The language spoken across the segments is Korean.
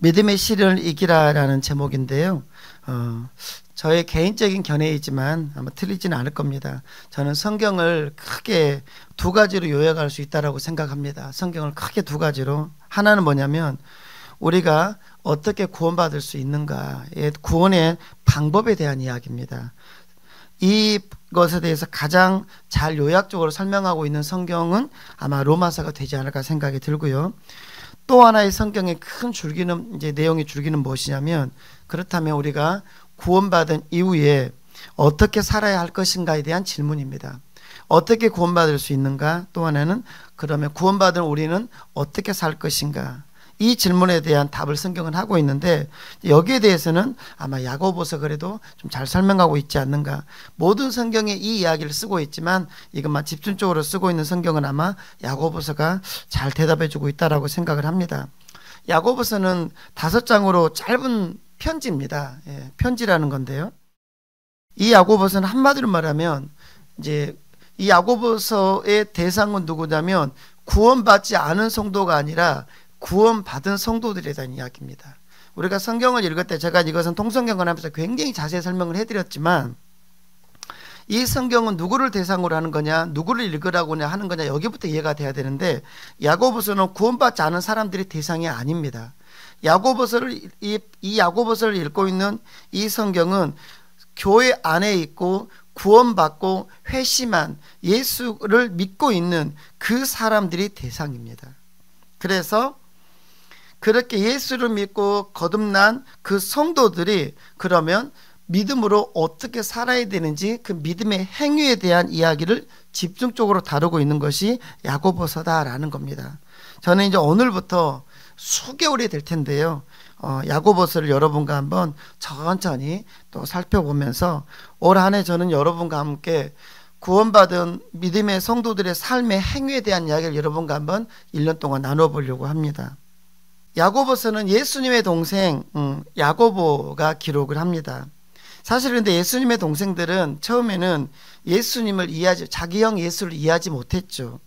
믿음의 시련을 이기라라는 제목인데요. 저의 개인적인 견해이지만 아마 틀리지는 않을 겁니다. 저는 성경을 크게 두 가지로 요약할 수 있다고 생각합니다. 성경을 크게 두 가지로. 하나는 뭐냐면 우리가 어떻게 구원받을 수 있는가의 구원의 방법에 대한 이야기입니다. 이것에 대해서 가장 잘 요약적으로 설명하고 있는 성경은 아마 로마서가 되지 않을까 생각이 들고요. 또 하나의 성경의 큰 줄기는 내용의 줄기는 무엇이냐면, 그렇다면 우리가 구원받은 이후에 어떻게 살아야 할 것인가에 대한 질문입니다. 어떻게 구원받을 수 있는가? 또 하나는 그러면 구원받은 우리는 어떻게 살 것인가? 이 질문에 대한 답을 성경은 하고 있는데, 여기에 대해서는 아마 야고보서 그래도 좀 잘 설명하고 있지 않는가. 모든 성경에 이 이야기를 쓰고 있지만 이것만 집중적으로 쓰고 있는 성경은 아마 야고보서가 잘 대답해주고 있다라고 생각을 합니다. 야고보서는 5장으로 짧은 편지입니다. 편지라는 건데요. 이 야고보서는 한마디로 말하면 이 야고보서의 대상은 누구냐면 구원받지 않은 성도가 아니라 구원받은 성도들에 대한 이야기입니다. 우리가 성경을 읽을 때 제가 이것은 통성경을 하면서 굉장히 자세히 설명을 해드렸지만, 이 성경은 누구를 대상으로 하는 거냐, 누구를 읽으라고 하는 거냐, 여기부터 이해가 돼야 되는데, 야고보서는 구원받지 않은 사람들이 대상이 아닙니다. 이 야고보서를 읽고 있는 이 성경은 교회 안에 있고 구원받고 회심한 예수를 믿고 있는 그 사람들이 대상입니다. 그래서 그렇게 예수를 믿고 거듭난 그 성도들이 그러면 믿음으로 어떻게 살아야 되는지 그 믿음의 행위에 대한 이야기를 집중적으로 다루고 있는 것이 야고보서다라는 겁니다. 저는 이제 오늘부터 수개월이 될 텐데요. 야고보서를 여러분과 한번 천천히 또 살펴보면서 올 한 해 저는 여러분과 함께 구원받은 믿음의 성도들의 삶의 행위에 대한 이야기를 여러분과 한번 1년 동안 나눠보려고 합니다. 야고보서는 예수님의 동생 야고보가 기록을 합니다. 사실 근데 예수님의 동생들은 처음에는 예수님을 자기 형 예수를 이해하지 못했죠.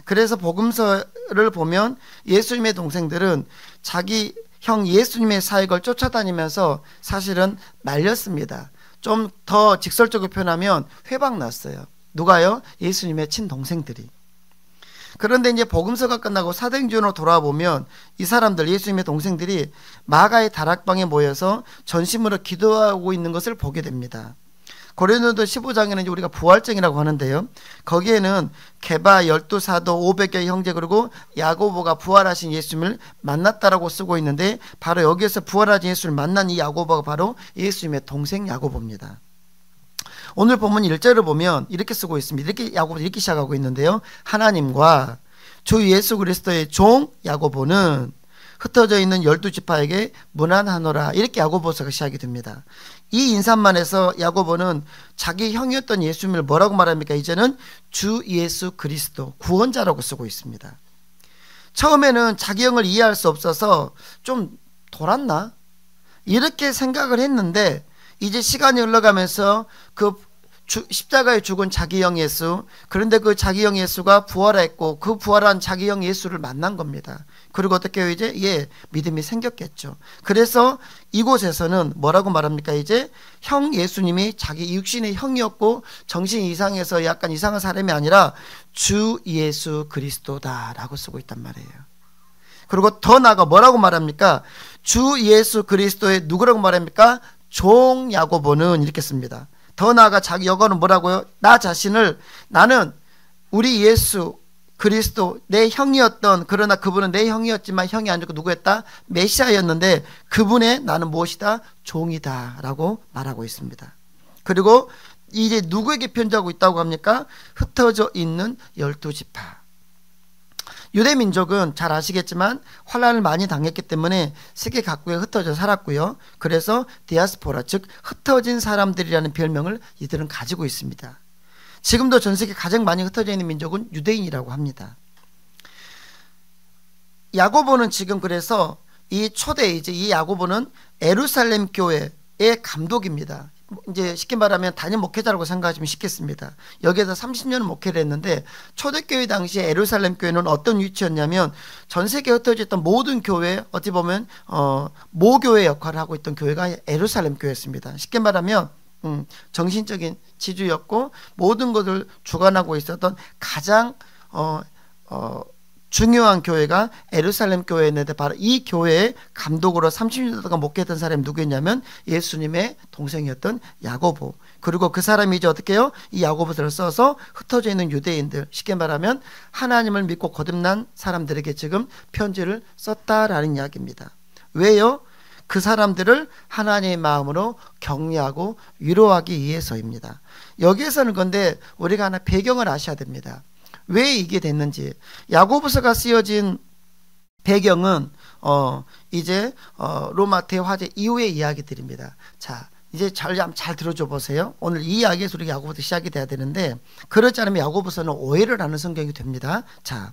그래서 복음서를 보면 예수님의 동생들은 자기 형 예수님의 사역을 쫓아다니면서 사실은 말렸습니다. 좀 더 직설적으로 표현하면 회방 났어요. 누가요? 예수님의 친동생들이. 그런데 이제 복음서가 끝나고 사도행전으로 돌아와 보면 이 사람들, 예수님의 동생들이 마가의 다락방에 모여서 전심으로 기도하고 있는 것을 보게 됩니다. 고린도서 15장에는 이제 우리가 부활절이라고 하는데요. 거기에는 게바 12사도 500여 형제 그리고 야고보가 부활하신 예수님을 만났다라고 쓰고 있는데, 바로 여기에서 부활하신 예수를 만난 이 야고보가 바로 예수님의 동생 야고보입니다. 오늘 본문 1절을 보면 이렇게 쓰고 있습니다. 이렇게 시작하고 있는데요. 하나님과 주 예수 그리스도의 종 야고보는 흩어져 있는 12지파에게 문안하노라. 이렇게 야고보서가 시작이 됩니다. 이 인사만 해서 야고보는 자기 형이었던 예수님을 뭐라고 말합니까? 이제는 주 예수 그리스도 구원자라고 쓰고 있습니다. 처음에는 자기 형을 이해할 수 없어서 좀 돌았나? 이렇게 생각을 했는데, 이제 시간이 흘러가면서 그 십자가에 죽은 자기 형 예수, 그런데 그 자기 형 예수가 부활했고 그 부활한 자기 형 예수를 만난 겁니다. 그리고 어떻게 해요? 이제 믿음이 생겼겠죠. 그래서 이곳에서는 뭐라고 말합니까? 이제 형 예수님이 자기 육신의 형이었고 정신 이상해서 약간 이상한 사람이 아니라 주 예수 그리스도다라고 쓰고 있단 말이에요. 그리고 더 나아가 뭐라고 말합니까? 주 예수 그리스도의 누구라고 말합니까? 종 야고보는 이렇게 씁니다. 더 나아가 자기 영어는 뭐라고요? 나 자신을, 나는 우리 예수 그리스도 내 형이었던, 그러나 그분은 내 형이었지만 형이 아니고 누구였다? 메시아였는데 그분의 나는 무엇이다? 종이다 라고 말하고 있습니다. 그리고 이제 누구에게 편지하고 있다고 합니까? 흩어져 있는 12지파. 유대민족은 잘 아시겠지만 환란을 많이 당했기 때문에 세계 각국에 흩어져 살았고요. 그래서 디아스포라, 즉 흩어진 사람들이라는 별명을 이들은 가지고 있습니다. 지금도 전 세계 가장 많이 흩어져 있는 민족은 유대인이라고 합니다. 야고보는 지금 그래서 이 야고보는 예루살렘 교회의 감독입니다. 이제 쉽게 말하면 단임 목회자라고 생각하시면 쉽겠습니다. 여기에서 30년을 목회를 했는데 초대교회 당시에 예루살렘 교회는 어떤 위치였냐면 전 세계에 흩어져 있던 모든 교회 어찌 보면 모교회 역할을 하고 있던 교회가 예루살렘 교회였습니다. 쉽게 말하면 정신적인 지주였고 모든 것을 주관하고 있었던 가장 중요한 교회가 예루살렘 교회였는데 바로 이 교회의 감독으로 30년 동안 목회했던 사람이 누구였냐면 예수님의 동생이었던 야고보. 그리고 그 사람이 이제 어떻게 해요? 이 야고보서를 써서 흩어져 있는 유대인들, 쉽게 말하면 하나님을 믿고 거듭난 사람들에게 지금 편지를 썼다라는 이야기입니다. 왜요? 그 사람들을 하나님의 마음으로 격려하고 위로하기 위해서입니다. 여기에서는 근데 우리가 하나 배경을 아셔야 됩니다. 왜 이게 됐는지. 야고보서가 쓰여진 배경은 이제 로마 대화제 이후의 이야기들입니다. 자, 이제 잘 들어줘 보세요. 오늘 이 이야기에서 우리 야고보서 시작이 돼야 되는데 그렇지 않으면 야고보서는 오해를 하는 성경이 됩니다. 자,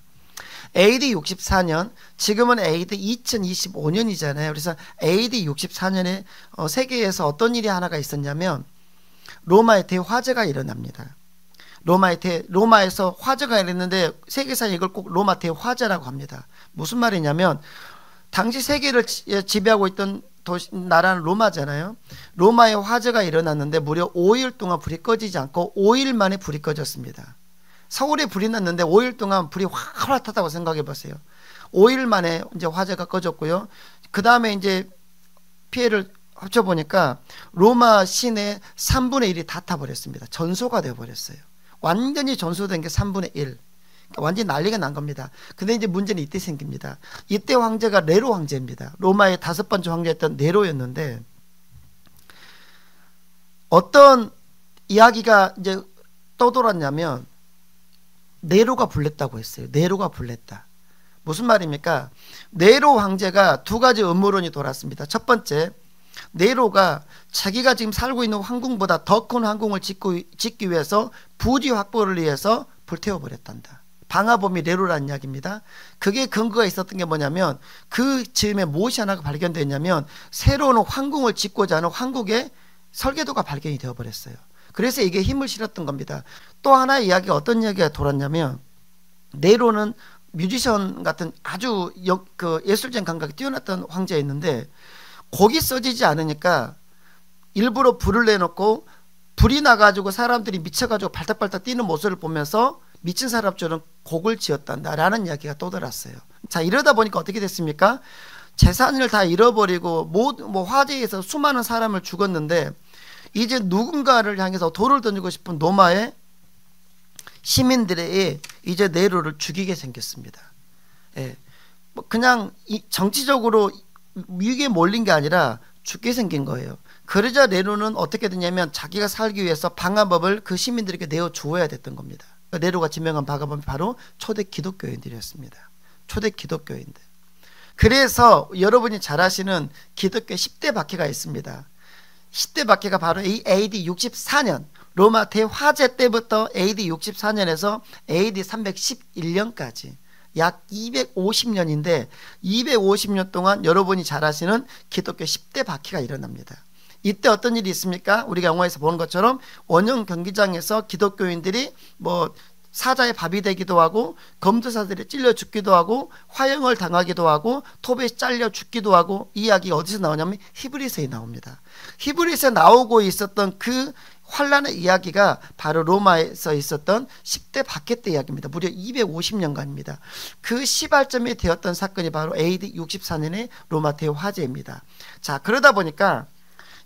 AD 64년, 지금은 AD 2025년이잖아요. 그래서 AD 64년에 세계에서 어떤 일이 하나가 있었냐면 로마의 대화제가 일어납니다. 로마에서 화제가 일어났는데 세계사에 이걸 꼭 로마 대화제라고 합니다. 무슨 말이냐면 당시 세계를 지배하고 있던 나라는 로마잖아요. 로마에 화재가 일어났는데 무려 5일 동안 불이 꺼지지 않고 5일 만에 불이 꺼졌습니다. 서울에 불이 났는데 5일 동안 불이 확 탔다고 생각해 보세요. 5일 만에 이제 화재가 꺼졌고요. 그 다음에 이제 피해를 합쳐보니까 로마 시내 3분의 1이 다 타버렸습니다. 전소가 되어버렸어요. 완전히 전소된 게 3분의 1. 그러니까 완전히 난리가 난 겁니다. 근데 이제 문제는 이때 생깁니다. 이때 황제가 네로 황제입니다. 로마의 5번째 황제였던 네로였는데 어떤 이야기가 이제 떠돌았냐면 네로가 불렸다고 했어요. 네로가 불렸다. 무슨 말입니까? 네로 황제가 두 가지 음모론이 돌았습니다. 첫 번째, 네로가 자기가 지금 살고 있는 황궁보다 더 큰 황궁을 짓기 위해서 부지 확보를 위해서 불태워버렸단다. 방화범이 네로라는 이야기입니다. 그게 근거가 있었던 게 뭐냐면 그 즈음에 무엇이 하나가 발견됐냐면 새로운 황궁을 짓고자 하는 황국의 설계도가 발견이 되어버렸어요. 그래서 이게 힘을 실었던 겁니다. 또 하나의 이야기가 어떤 이야기가 돌았냐면 네로는 뮤지션 같은 아주 예술적 감각이 뛰어났던 황제였는데 곡이 써지지 않으니까 일부러 불을 내놓고 불이 나가지고 사람들이 미쳐가지고 발딱발딱 뛰는 모습을 보면서 미친 사람처럼 곡을 지었단다라는 이야기가 떠돌았어요. 자, 이러다 보니까 어떻게 됐습니까? 재산을 다 잃어버리고 화재에서 수많은 사람을 죽었는데 이제 누군가를 향해서 돌을 던지고 싶은 로마의 시민들의 이제 네로를 죽이게 생겼습니다. 예. 그냥 정치적으로 위기에 몰린 게 아니라 죽게 생긴 거예요. 그러자 네로는 어떻게 되냐면 자기가 살기 위해서 방화법을 그 시민들에게 내어 주어야 됐던 겁니다. 네로가 지명한 방화법이 바로 초대 기독교인들이었습니다. 초대 기독교인들. 그래서 여러분이 잘 아시는 기독교 10대 박해가 있습니다. 10대 박해가 바로 AD 64년 로마 대화제 때부터 AD 64년에서 AD 311년까지 약 250년인데 250년 동안 여러분이 잘 아시는 기독교 10대 박해가 일어납니다. 이때 어떤 일이 있습니까? 우리가 영화에서 보는 것처럼 원형 경기장에서 기독교인들이 사자의 밥이 되기도 하고 검도사들이 찔려 죽기도 하고 화형을 당하기도 하고 톱에 잘려 죽기도 하고 이 이야기가 어디서 나오냐면 히브리서에 나옵니다. 히브리서에 나오고 있었던 그 환란의 이야기가 바로 로마에서 있었던 10대 박해 때 이야기입니다. 무려 250년간입니다. 그 시발점이 되었던 사건이 바로 AD 64년의 로마 대화제입니다. 자, 그러다 보니까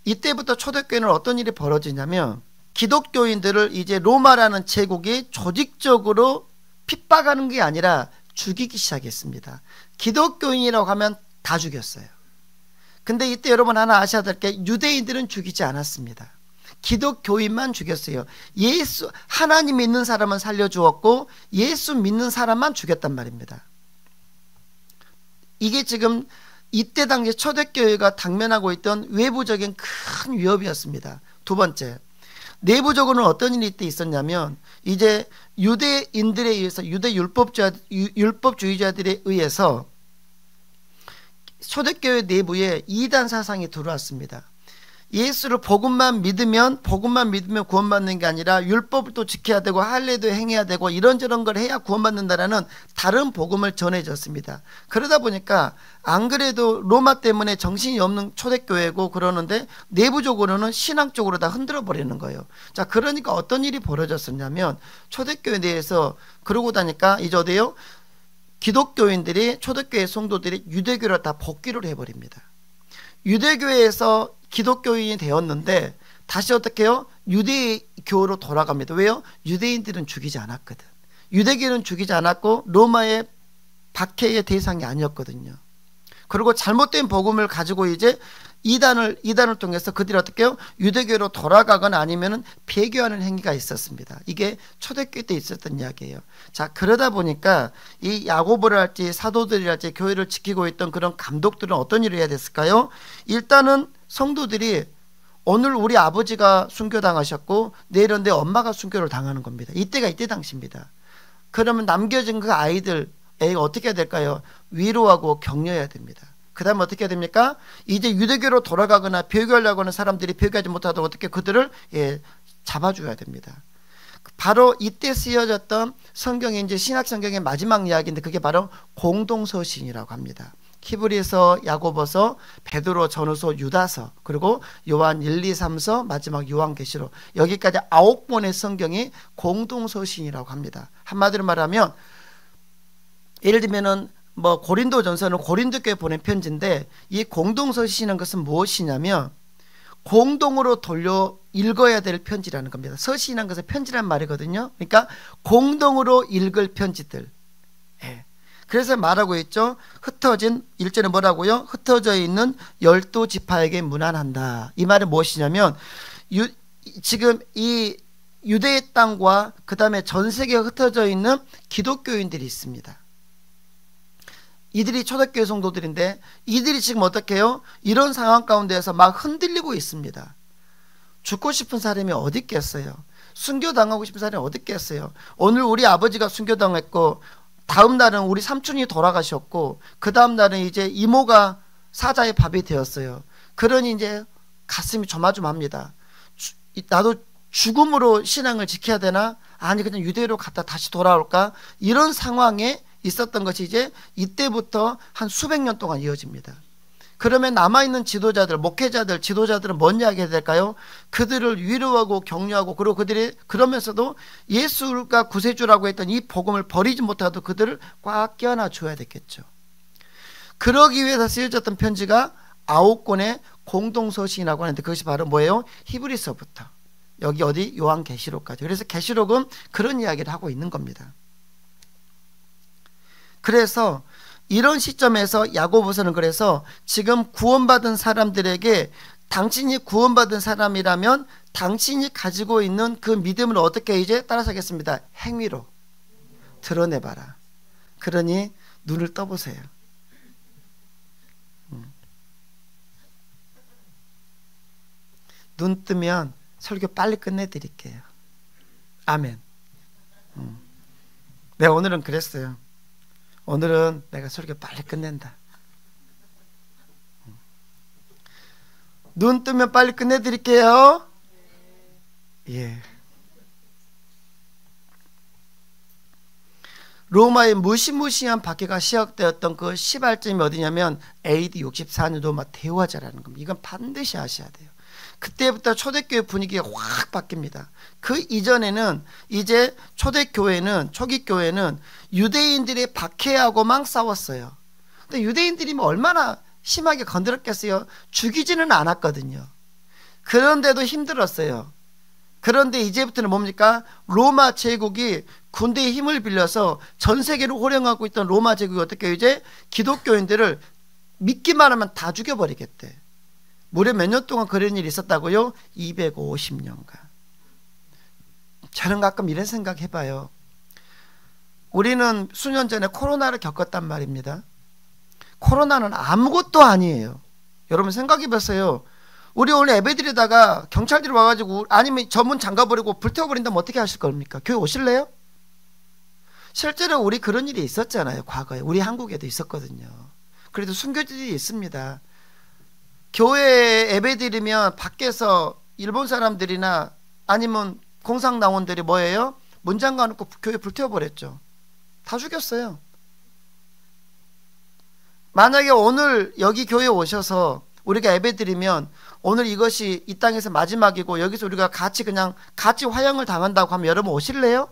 이때부터 초대교회는 어떤 일이 벌어지냐면 기독교인들을 이제 로마라는 제국이 조직적으로 핍박하는 게 아니라 죽이기 시작했습니다. 기독교인이라고 하면 다 죽였어요. 근데 이때 여러분 하나 아셔야 될 게 유대인들은 죽이지 않았습니다. 기독교인만 죽였어요. 하나님 믿는 사람은 살려주었고 예수 믿는 사람만 죽였단 말입니다. 이게 지금 이때 당시 초대교회가 당면하고 있던 외부적인 큰 위협이었습니다. 두 번째, 내부적으로는 어떤 일이 이때 있었냐면 이제 유대인들에 의해서 유대 율법주의자들에 의해서 초대교회 내부에 이단 사상이 들어왔습니다. 예수를 복음만 믿으면 구원받는 게 아니라 율법을 또 지켜야 되고 할례도 행해야 되고 이런저런 걸 해야 구원받는다라는 다른 복음을 전해졌습니다. 그러다 보니까 안 그래도 로마 때문에 정신이 없는 초대교회고 그러는데 내부적으로는 신앙적으로 다 흔들어 버리는 거예요. 자, 그러니까 어떤 일이 벌어졌었냐면 초대교회 내에서 그러고 다니까 이제 어때요? 기독교인들이 초대교회 성도들이 유대교를 다 복귀를 해버립니다. 유대교회에서 기독교인이 되었는데 다시 어떻게 해요? 유대교로 돌아갑니다. 왜요? 유대인들은 죽이지 않았거든. 유대교는 죽이지 않았고 로마의 박해의 대상이 아니었거든요. 그리고 잘못된 복음을 가지고 이제 이단을 통해서 그들이 어떻게 해요? 유대교로 돌아가거나 아니면은 배교하는 행위가 있었습니다. 이게 초대교회 때 있었던 이야기예요. 자, 그러다 보니까 이 야고보를 할지 사도들이랄지 교회를 지키고 있던 그런 감독들은 어떤 일을 해야 됐을까요? 일단은 성도들이 오늘 우리 아버지가 순교당하셨고 내일은 내 엄마가 순교를 당하는 겁니다. 이때가 이때 당시입니다. 그러면 남겨진 그 아이들 애가 어떻게 해야 될까요? 위로하고 격려해야 됩니다. 그 다음에 어떻게 해야 됩니까? 이제 유대교로 돌아가거나 배교하려고 하는 사람들이 배교하지 못하도록 어떻게 그들을 잡아줘야 됩니다. 바로 이때 쓰여졌던 성경의 이제 신약 성경의 마지막 이야기인데 그게 바로 공동서신이라고 합니다. 히브리서, 야고보서, 베드로, 전후서, 유다서, 그리고 요한 1, 2, 3서, 마지막 요한계시록, 여기까지 9권의 성경이 공동서신이라고 합니다. 한마디로 말하면 예를 들면은 고린도전서는 고린도교에 보낸 편지인데 이 공동서신이라는 것은 무엇이냐면 공동으로 돌려 읽어야 될 편지라는 겁니다. 서신이라는 것은 편지란 말이거든요. 그러니까 공동으로 읽을 편지들. 그래서 말하고 있죠. 흩어진 1절에 뭐라고요? 흩어져 있는 12지파에게 문안한다. 이 말은 무엇이냐면 지금 이 유대의 땅과 그 다음에 전 세계에 흩어져 있는 기독교인들이 있습니다. 이들이 초대교회 성도들인데 이들이 지금 어떻게 해요? 이런 상황 가운데에서 막 흔들리고 있습니다. 죽고 싶은 사람이 어디 있겠어요? 순교당하고 싶은 사람이 어디 있겠어요? 오늘 우리 아버지가 순교당했고 다음 날은 우리 삼촌이 돌아가셨고 그 다음 날은 이제 이모가 사자의 밥이 되었어요. 그러니 이제 가슴이 조마조마합니다. 나도 죽음으로 신앙을 지켜야 되나? 아니 그냥 유대로 갔다 다시 돌아올까? 이런 상황에 있었던 것이 이제 이때부터 한 수백 년 동안 이어집니다. 그러면 남아있는 지도자들, 목회자들, 지도자들은 뭔 이야기 해야 될까요? 그들을 위로하고 격려하고 그리고 그들이 그러면서도 예수가 구세주라고 했던 이 복음을 버리지 못하도록 그들을 꽉 껴안아 줘야 되겠죠. 그러기 위해서 쓰여졌던 편지가 9권의 공동서신이라고 하는데 그것이 바로 뭐예요? 히브리서부터 여기 어디 요한계시록까지. 그래서 계시록은 그런 이야기를 하고 있는 겁니다. 그래서 이런 시점에서 야고보서는 그래서 지금 구원받은 사람들에게 당신이 구원받은 사람이라면 당신이 가지고 있는 그 믿음을 어떻게 이제 따라서 하겠습니다. 행위로 드러내봐라. 그러니 눈을 떠보세요. 눈 뜨면 설교 빨리 끝내드릴게요. 아멘. 내가 오늘은 그랬어요. 오늘은 내가 설교 빨리 끝낸다. 눈 뜨면 빨리 끝내드릴게요. 예. 로마의 무시무시한 박해가 시작되었던 그 시발점이 어디냐면 AD 64년 로마 대화제라는 겁니다. 이건 반드시 아셔야 돼요. 그때부터 초대교회 분위기가 확 바뀝니다. 그 이전에는 이제 초대교회는 초기 교회는 유대인들이 박해하고만 싸웠어요. 근데 유대인들이 뭐 얼마나 심하게 건드렸겠어요? 죽이지는 않았거든요. 그런데도 힘들었어요. 그런데 이제부터는 뭡니까? 로마 제국이 군대의 힘을 빌려서 전 세계를 호령하고 있던 로마 제국이 어떻게 이제 기독교인들을 믿기만 하면 다 죽여버리겠대. 무려 몇 년 동안 그런 일이 있었다고요? 250년간. 저는 가끔 이런 생각 해봐요. 우리는 수년 전에 코로나를 겪었단 말입니다. 코로나는 아무것도 아니에요. 여러분 생각해보세요. 우리 오늘 예배드리다가 경찰들이 와가지고 아니면 전문 잠가버리고 불태워버린다면 어떻게 하실 겁니까? 교회 오실래요? 실제로 우리 그런 일이 있었잖아요. 과거에. 우리 한국에도 있었거든요. 그래도 순교지들이 있습니다. 교회에 예배드리면 밖에서 일본 사람들이나 아니면 공산당원들이 뭐예요? 문 잠가놓고 교회 불태워버렸죠. 다 죽였어요. 만약에 오늘 여기 교회에 오셔서 우리가 예배드리면 오늘 이것이 이 땅에서 마지막이고 여기서 우리가 같이 화형을 당한다고 하면 여러분 오실래요?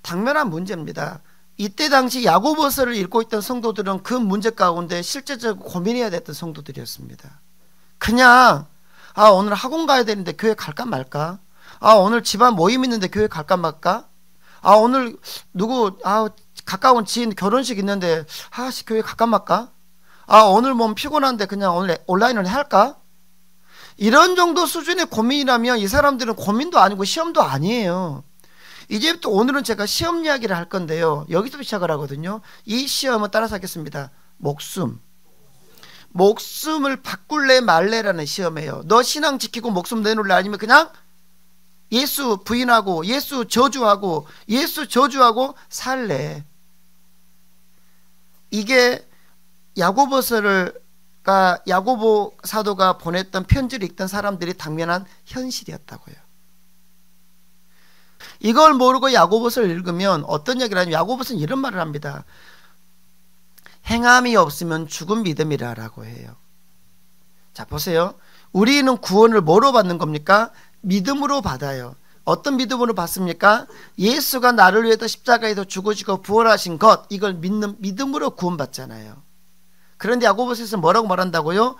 당면한 문제입니다. 이때 당시 야고보서를 읽고 있던 성도들은 그 문제 가운데 실제적으로 고민해야 됐던 성도들이었습니다. 그냥 오늘 학원 가야 되는데 교회 갈까 말까? 오늘 집안 모임 있는데 교회 갈까 말까? 오늘 가까운 지인 결혼식 있는데 교회 갈까 말까? 오늘 몸 피곤한데 그냥 오늘 온라인을 할까? 이런 정도 수준의 고민이라면 이 사람들은 고민도 아니고 시험도 아니에요. 이제부터 오늘은 제가 시험 이야기를 할 건데요. 여기서 시작을 하거든요. 이 시험은 따라서 하겠습니다. 목숨을 바꿀래 말래라는 시험이에요. 너 신앙 지키고 목숨 내놓을래? 아니면 그냥 예수 부인하고 예수 저주하고 살래? 이게 야고보 사도가 보냈던 편지를 읽던 사람들이 당면한 현실이었다고요. 이걸 모르고 야고보서를 읽으면 어떤 얘기를 하냐면 야고보서는 이런 말을 합니다. 행함이 없으면 죽은 믿음이라고 해요. 자, 보세요. 우리는 구원을 뭐로 받는 겁니까? 믿음으로 받아요. 어떤 믿음으로 받습니까? 예수가 나를 위해서 십자가에서 죽으시고 부활하신 것, 이걸 믿는 믿음으로 구원받잖아요. 그런데 야고보서에서 뭐라고 말한다고요?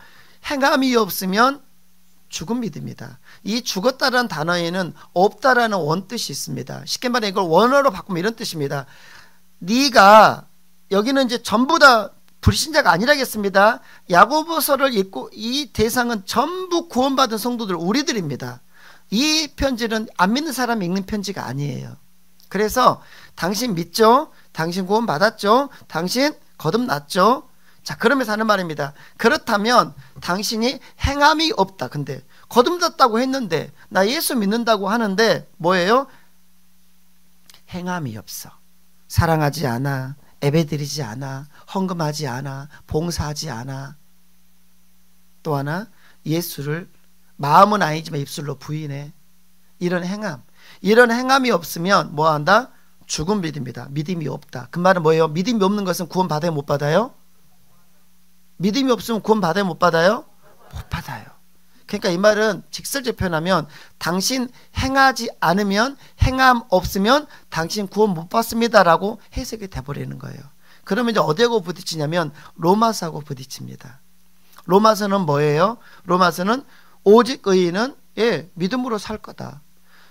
행함이 없으면 죽은 믿음이다. 이 죽었다라는 단어에는 없다라는 원뜻이 있습니다. 쉽게 말해 이걸 원어로 바꾸면 이런 뜻입니다. 네가 여기는 이제 전부 다 불신자가 아니라겠습니다. 야고보서를 읽고 이 대상은 전부 구원받은 성도들 우리들입니다. 이 편지는 안 믿는 사람이 읽는 편지가 아니에요. 그래서 당신 믿죠? 당신 구원받았죠? 당신 거듭났죠? 자, 그러면서 하는 말입니다. 그렇다면 당신이 행함이 없다. 근데 거듭났다고 했는데 나 예수 믿는다고 하는데 뭐예요? 행함이 없어. 사랑하지 않아. 예배드리지 않아. 헌금하지 않아. 봉사하지 않아. 또 하나 예수를 마음은 아니지만 입술로 부인해. 이런 행함이 없으면 뭐한다? 죽은 믿음이다. 믿음이 없다. 그 말은 뭐예요? 믿음이 없는 것은 구원 받아요? 못 받아요? 믿음이 없으면 구원 받아요? 못 받아요? 못 받아요. 그러니까 이 말은 직설적 표현하면 당신 행하지 않으면 행함 없으면 당신 구원 못 받습니다라고 해석이 돼버리는 거예요. 그러면 이제 어디하고 부딪히냐면 로마서하고 부딪힙니다. 로마서는 뭐예요? 로마서는 오직 의인은 믿음으로 살 거다.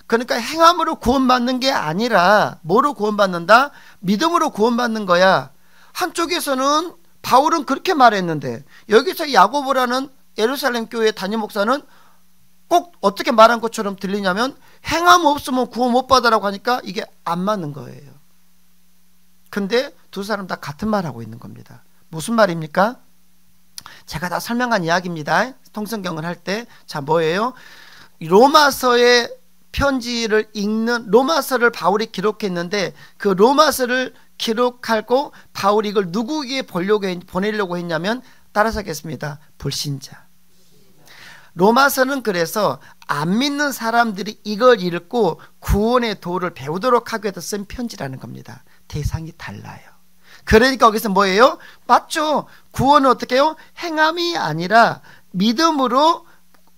그러니까 행함으로 구원받는 게 아니라 뭐로 구원받는다? 믿음으로 구원받는 거야. 한쪽에서는 바울은 그렇게 말했는데 여기서 야고보라는 예루살렘 교회 담임 목사는 꼭 어떻게 말한 것처럼 들리냐면 행함 없으면 구원 못 받으라고 하니까 이게 안 맞는 거예요. 근데 두 사람 다 같은 말하고 있는 겁니다. 무슨 말입니까? 제가 다 설명한 이야기입니다. 통성경을 할 때. 자, 뭐예요? 로마서의 편지를 읽는 로마서를 바울이 기록했는데 그 로마서를 기록하고 바울이 이걸 누구에게 보내려고 했냐면 따라서 하겠습니다. 불신자. 로마서는 그래서 안 믿는 사람들이 이걸 읽고 구원의 도를 배우도록 하기 위해서 쓴 편지라는 겁니다. 대상이 달라요. 그러니까 거기서 뭐예요? 맞죠? 구원은 어떻게 해요? 행함이 아니라 믿음으로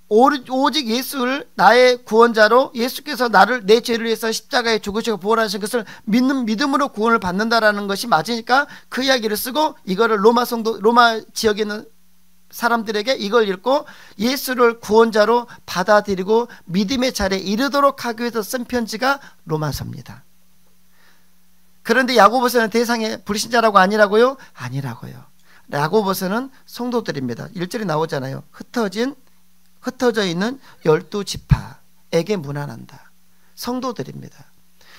오직 예수를 나의 구원자로 예수께서 나를 내 죄를 위해서 십자가에 죽으시고 부활하신 것을 믿는 믿음으로 구원을 받는다라는 것이 맞으니까 그 이야기를 쓰고 이거를 로마 지역에 있는 사람들에게 이걸 읽고 예수를 구원자로 받아들이고 믿음의 자리에 이르도록 하기 위해서 쓴 편지가 로마서입니다. 그런데 야고보서는 대상의 불신자라고 아니라고요? 아니라고요. 야고보서는 성도들입니다. 1절이 나오잖아요. 흩어져 있는 12지파에게 문안한다. 성도들입니다.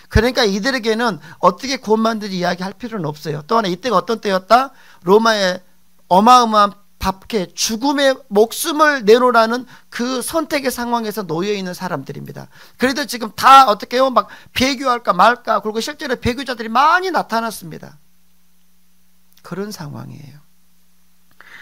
그러니까 이들에게는 어떻게 구원받는지 이야기할 필요는 없어요. 또 하나 이때가 어떤 때였다? 로마의 어마어마한 밥게 죽음의 목숨을 내놓으라는 그 선택의 상황에서 놓여있는 사람들입니다. 그래도 지금 다 어떻게 해요? 막 배교할까 말까. 그리고 실제로 배교자들이 많이 나타났습니다. 그런 상황이에요.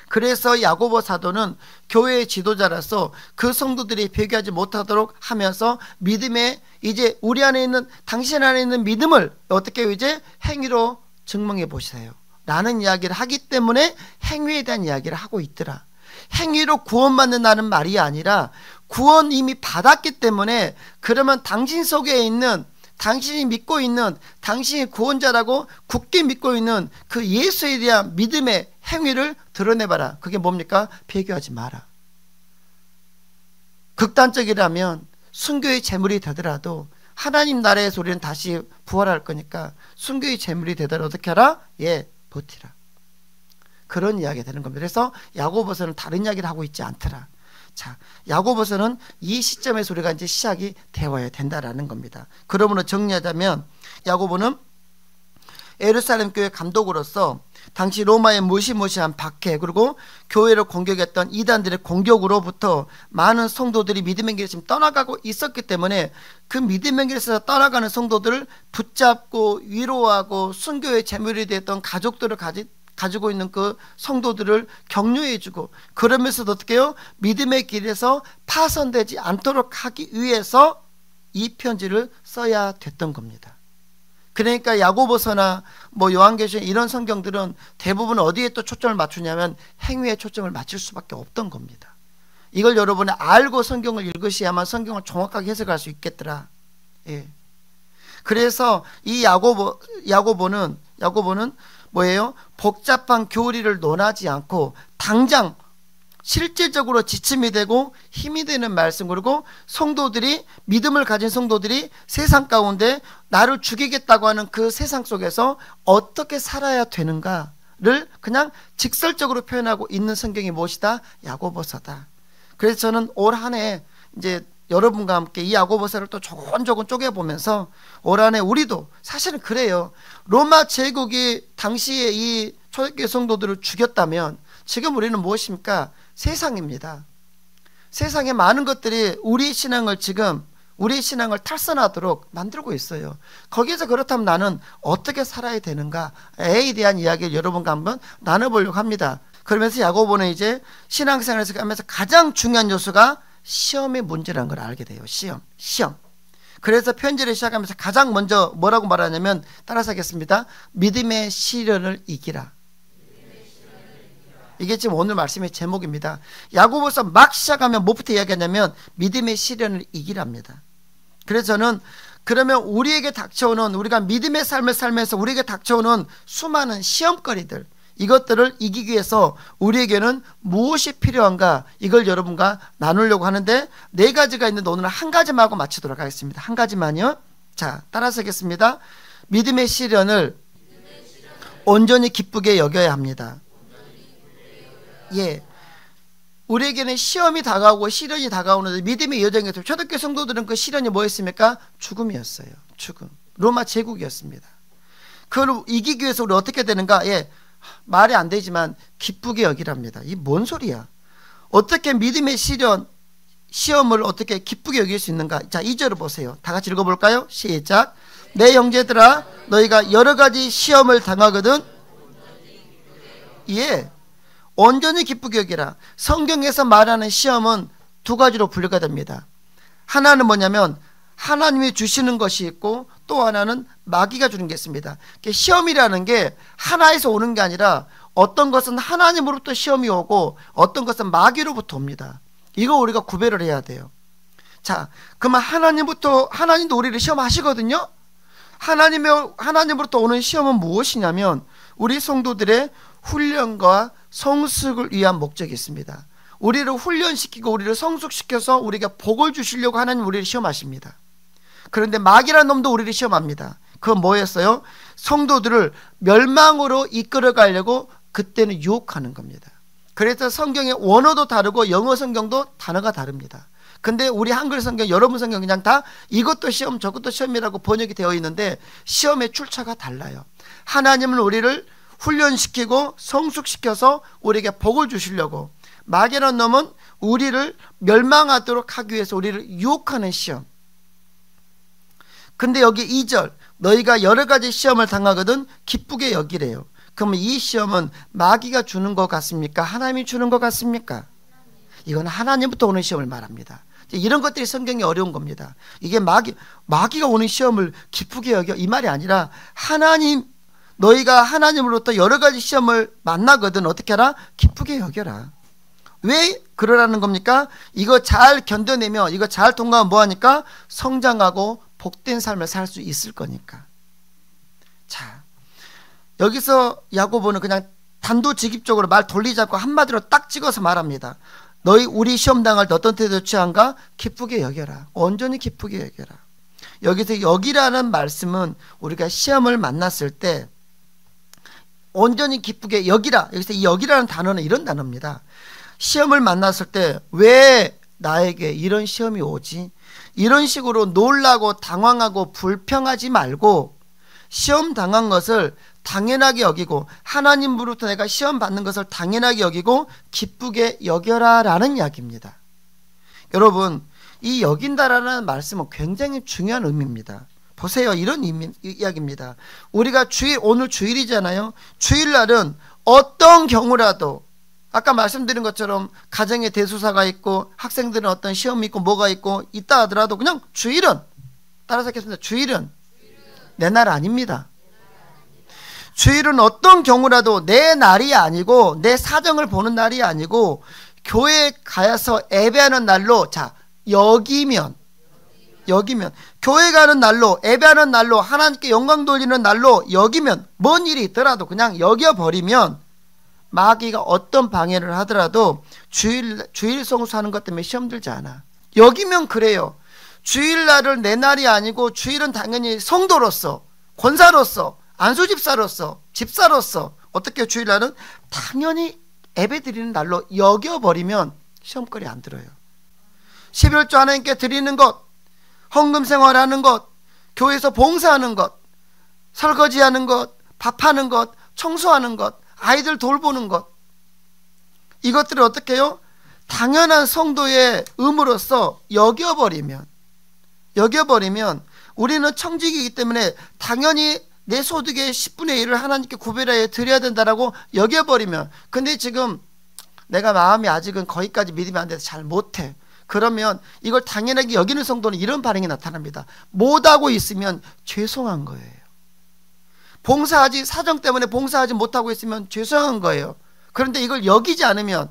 그래서 야고보 사도는 교회의 지도자라서 그 성도들이 배교하지 못하도록 하면서 믿음의 이제 우리 안에 있는 당신 안에 있는 믿음을 어떻게 이제 행위로 증명해 보세요 라는 이야기를 하기 때문에 행위에 대한 이야기를 하고 있더라. 행위로 구원받는다는 말이 아니라 구원 이미 받았기 때문에 그러면 당신 속에 있는 당신이 믿고 있는 당신이 구원자라고 굳게 믿고 있는 그 예수에 대한 믿음의 행위를 드러내봐라. 그게 뭡니까? 배교하지 마라. 극단적이라면 순교의 제물이 되더라도 하나님 나라에서 우리는 다시 부활할 거니까 순교의 제물이 되더라도 어떻게 하라? 예, 버티라. 그런 이야기가 되는 겁니다. 그래서 야고보서는 다른 이야기를 하고 있지 않더라. 자, 야고보서는 이 시점에서 우리가 이제 시작이 되어야 된다라는 겁니다. 그러므로 정리하자면 야고보는 예루살렘 교회 감독으로서 당시 로마의 무시무시한 박해 그리고 교회를 공격했던 이단들의 공격으로부터 많은 성도들이 믿음의 길을 지금 떠나가고 있었기 때문에 그 믿음의 길에서 떠나가는 성도들을 붙잡고 위로하고 순교의 제물이 됐던 가족들을 가지고 있는 그 성도들을 격려해주고 그러면서도 어떻게 해요? 믿음의 길에서 파손되지 않도록 하기 위해서 이 편지를 써야 됐던 겁니다. 그러니까 야고보서나 뭐 요한계시록 이런 성경들은 대부분 어디에 또 초점을 맞추냐면 행위에 초점을 맞출 수밖에 없던 겁니다. 이걸 여러분이 알고 성경을 읽으셔야만 성경을 정확하게 해석할 수 있겠더라. 예. 그래서 이 야고보는 뭐예요? 복잡한 교리를 논하지 않고 당장 실질적으로 지침이 되고 힘이 되는 말씀 그리고 성도들이 믿음을 가진 성도들이 세상 가운데 나를 죽이겠다고 하는 그 세상 속에서 어떻게 살아야 되는가를 그냥 직설적으로 표현하고 있는 성경이 무엇이다? 야고보서다. 그래서 저는 올 한 해 이제 여러분과 함께 이 야고보서를 또 조곤조곤 쪼개보면서 올 한 해 우리도 사실은 그래요. 로마 제국이 당시에 이 초대교회 성도들을 죽였다면 지금 우리는 무엇입니까? 세상입니다. 세상에 많은 것들이 우리의 신앙을 탈선하도록 만들고 있어요. 거기에서 그렇다면 나는 어떻게 살아야 되는가에 대한 이야기를 여러분과 한번 나눠보려고 합니다. 그러면서 야고보는 이제 신앙생활에서 하면서 가장 중요한 요소가 시험의 문제라는 걸 알게 돼요. 시험. 그래서 편지를 시작하면서 가장 먼저 뭐라고 말하냐면 따라서 하겠습니다. 믿음의 시련을 이기라. 이게 지금 오늘 말씀의 제목입니다. 야고보서 막 시작하면 뭐부터 이야기하냐면 믿음의 시련을 이기랍니다. 그래서 저는 그러면 우리에게 닥쳐오는 우리가 믿음의 삶을 살면서 우리에게 닥쳐오는 수많은 시험거리들 이것들을 이기기 위해서 우리에게는 무엇이 필요한가 이걸 여러분과 나누려고 하는데 네 가지가 있는데 오늘은 한 가지만 하고 마치도록 하겠습니다. 한 가지만요. 자, 따라서 하겠습니다. 믿음의 시련을 온전히 기쁘게 여겨야 합니다. 예, 우리에게는 시험이 다가오고 시련이 다가오는데 믿음의 여정에서 초대교회 성도들은 그 시련이 뭐였습니까? 죽음이었어요. 죽음. 로마 제국이었습니다. 그걸 이기기 위해서 우리 어떻게 되는가? 예, 말이 안 되지만 기쁘게 여기랍니다. 이 뭔 소리야? 어떻게 믿음의 시험을 어떻게 기쁘게 여길 수 있는가? 자, 2절을 보세요. 다 같이 읽어볼까요? 시작. 내 형제들아 너희가 여러 가지 시험을 당하거든 예, 온전히 기쁘게 여기라. 성경에서 말하는 시험은 두 가지로 분류가 됩니다. 하나는 뭐냐면 하나님이 주시는 것이 있고 또 하나는 마귀가 주는 게 있습니다. 시험이라는 게 하나에서 오는 게 아니라 어떤 것은 하나님으로부터 시험이 오고 어떤 것은 마귀로부터 옵니다. 이거 우리가 구별을 해야 돼요. 자, 그러면 하나님도 우리를 시험하시거든요. 하나님으로부터 오는 시험은 무엇이냐면 우리 성도들의 훈련과 성숙을 위한 목적이 있습니다. 우리를 훈련시키고 우리를 성숙시켜서 우리가 복을 주시려고 하나님 우리를 시험하십니다. 그런데 마귀라는 놈도 우리를 시험합니다. 그건 뭐였어요? 성도들을 멸망으로 이끌어가려고 그때는 유혹하는 겁니다. 그래서 성경의 원어도 다르고 영어 성경도 단어가 다릅니다. 근데 우리 한글 성경, 여러분 성경 그냥 다 이것도 시험 저것도 시험이라고 번역이 되어 있는데 시험의 출처가 달라요. 하나님은 우리를 훈련시키고 성숙시켜서 우리에게 복을 주시려고, 마귀라는 놈은 우리를 멸망하도록 하기 위해서 우리를 유혹하는 시험. 근데 여기 2절 너희가 여러 가지 시험을 당하거든 기쁘게 여기래요. 그러면 이 시험은 마귀가 주는 것 같습니까? 하나님이 주는 것 같습니까? 이건 하나님부터 오는 시험을 말합니다. 이런 것들이 성경이 어려운 겁니다. 이게 마귀가 오는 시험을 기쁘게 여겨, 이 말이 아니라 너희가 하나님으로부터 여러 가지 시험을 만나거든 어떻게 하라? 기쁘게 여겨라. 왜 그러라는 겁니까? 이거 잘 견뎌내며 이거 잘 통과하면 뭐하니까? 성장하고 복된 삶을 살 수 있을 거니까. 자, 여기서 야고보는 그냥 단도직입적으로 말 돌리지 않고 한마디로 딱 찍어서 말합니다. 우리 시험 당할 때 어떤 태도 취한가? 기쁘게 여겨라. 온전히 기쁘게 여겨라. 여기서 여기라는 말씀은 우리가 시험을 만났을 때 온전히 기쁘게 여기라. 여기서 이 여기라는 단어는 이런 단어입니다. 시험을 만났을 때 왜 나에게 이런 시험이 오지? 이런 식으로 놀라고 당황하고 불평하지 말고 시험 당한 것을 당연하게 여기고 하나님으로부터 내가 시험 받는 것을 당연하게 여기고 기쁘게 여겨라 라는 이야기입니다. 여러분, 이 여긴다라는 말씀은 굉장히 중요한 의미입니다. 보세요. 이런 이야기입니다. 우리가 오늘 주일이잖아요. 주일날은 어떤 경우라도 아까 말씀드린 것처럼 가정에 대수사가 있고 학생들은 어떤 시험이 있고 뭐가 있고 있다 하더라도 그냥 주일은, 따라서 하겠습니다. 주일은 내 날 아닙니다. 주일은 어떤 경우라도 내 날이 아니고 내 사정을 보는 날이 아니고 교회에 가서 예배하는 날로 여기면 교회 가는 날로 예배하는 날로 하나님께 영광 돌리는 날로 여기면 뭔 일이 있더라도 그냥 여겨버리면 마귀가 어떤 방해를 하더라도 주일 성수하는 것 때문에 시험 들지 않아. 여기면 그래요. 주일날을 내 날이 아니고 주일은 당연히 성도로서 권사로서 안수집사로서 집사로서 어떻게 주일날은 당연히 예배 드리는 날로 여겨버리면 시험거리 안 들어요. 12월조 하나님께 드리는 것, 헌금 생활하는 것, 교회에서 봉사하는 것, 설거지하는 것, 밥하는 것, 청소하는 것, 아이들 돌보는 것, 이것들을 어떻게 해요? 당연한 성도의 의무로서 여겨버리면 우리는 청직이기 때문에 당연히 내 소득의 10분의 1을 하나님께 구별하여 드려야 된다라고 여겨버리면, 근데 지금 내가 마음이 아직은 거기까지 믿음이 안 돼서 잘 못해. 그러면 이걸 당연하게 여기는 성도는 이런 반응이 나타납니다. 못하고 있으면 죄송한 거예요. 사정 때문에 봉사하지 못하고 있으면 죄송한 거예요. 그런데 이걸 여기지 않으면,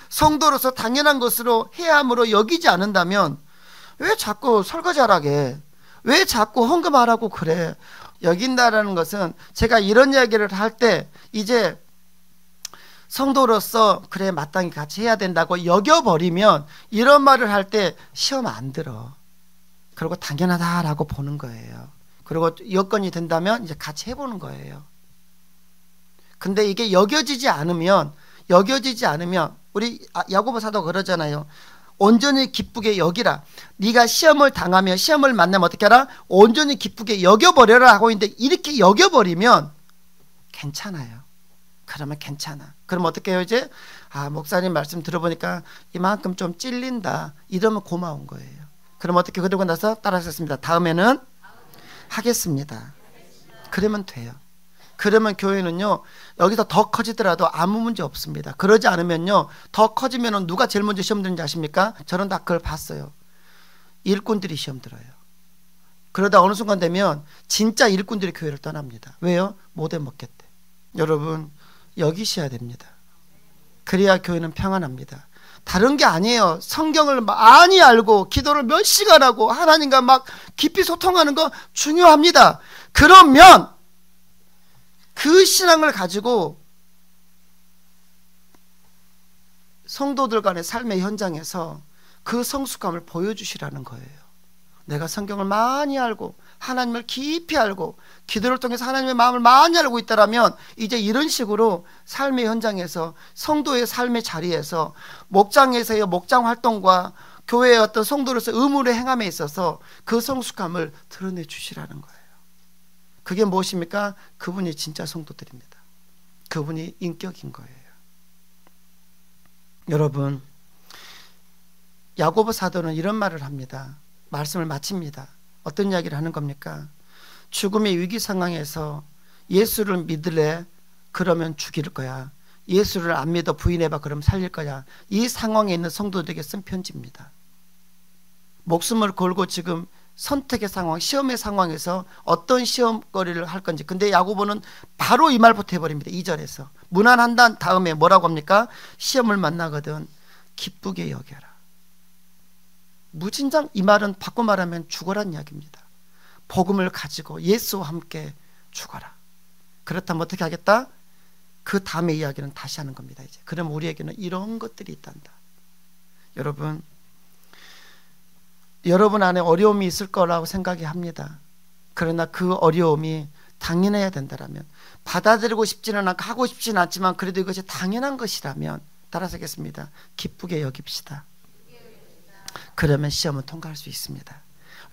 성도로서 당연한 것으로 해야 함으로 여기지 않는다면 왜 자꾸 설거지하라게, 왜 자꾸 헌금하라고 그래. 여긴다라는 것은 제가 이런 이야기를 할 때 이제 성도로서 그래 마땅히 같이 해야 된다고 여겨버리면 이런 말을 할 때 시험 안 들어. 그리고 당연하다라고 보는 거예요. 그리고 여건이 된다면 이제 같이 해보는 거예요. 근데 이게 여겨지지 않으면 우리 야고보 사도가 그러잖아요. 온전히 기쁘게 여기라. 네가 시험을 당하면, 시험을 만나면 어떻게 하라? 온전히 기쁘게 여겨버려라 하고 있는데 이렇게 여겨버리면 괜찮아요. 그러면 괜찮아. 그럼 어떻게 해요 이제? 목사님 말씀 들어보니까 이만큼 좀 찔린다. 이러면 고마운 거예요. 그럼 어떻게, 그러고 나서 따라하셨습니다. 다음에는 하겠습니다. 그러면 돼요. 그러면 교회는요, 여기서 더 커지더라도 아무 문제 없습니다. 그러지 않으면요, 더 커지면 누가 제일 먼저 시험 드는지 아십니까? 저는 다 그걸 봤어요. 일꾼들이 시험 들어요. 그러다 어느 순간 되면 진짜 일꾼들이 교회를 떠납니다. 왜요? 못 해먹겠대. 여러분, 여기셔야 됩니다. 그래야 교회는 평안합니다. 다른 게 아니에요. 성경을 많이 알고 기도를 몇 시간 하고 하나님과 막 깊이 소통하는 거 중요합니다. 그러면 그 신앙을 가지고 성도들 간의 삶의 현장에서 그 성숙함을 보여주시라는 거예요. 내가 성경을 많이 알고 하나님을 깊이 알고 기도를 통해서 하나님의 마음을 많이 알고 있다면 이제 이런 식으로 삶의 현장에서, 성도의 삶의 자리에서, 목장에서의 목장 활동과 교회의 어떤 성도로서 의무를 행함에 있어서 그 성숙함을 드러내 주시라는 거예요. 그게 무엇입니까? 그분이 진짜 성도들입니다. 그분이 인격인 거예요. 여러분, 야고보 사도는 이런 말을 합니다. 말씀을 마칩니다. 어떤 이야기를 하는 겁니까? 죽음의 위기 상황에서 예수를 믿을래? 그러면 죽일 거야. 예수를 안 믿어 부인해봐. 그럼 살릴 거야. 이 상황에 있는 성도들에게 쓴 편지입니다. 목숨을 걸고 지금 선택의 상황, 시험의 상황에서 어떤 시험거리를 할 건지. 근데 야고보는 바로 이 말부터 해버립니다. 2절에서 무난한 다음에 뭐라고 합니까? 시험을 만나거든 기쁘게 여겨라. 무진장, 이 말은 바꿔 말하면 죽어란 이야기입니다. 복음을 가지고 예수와 함께 죽어라. 그렇다면 어떻게 하겠다? 그 다음의 이야기는 다시 하는 겁니다. 이제 그럼 우리에게는 이런 것들이 있단다. 여러분 안에 어려움이 있을 거라고 생각이 합니다. 그러나 그 어려움이 당연해야 된다라면, 받아들이고 싶지는 않고 하고 싶지는 않지만 그래도 이것이 당연한 것이라면, 따라서 하겠습니다. 기쁘게 여깁시다. 그러면 시험은 통과할 수 있습니다.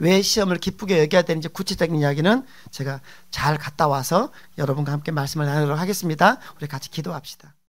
왜 시험을 기쁘게 여겨야 되는지 구체적인 이야기는 제가 잘 갔다 와서 여러분과 함께 말씀을 나누도록 하겠습니다. 우리 같이 기도합시다.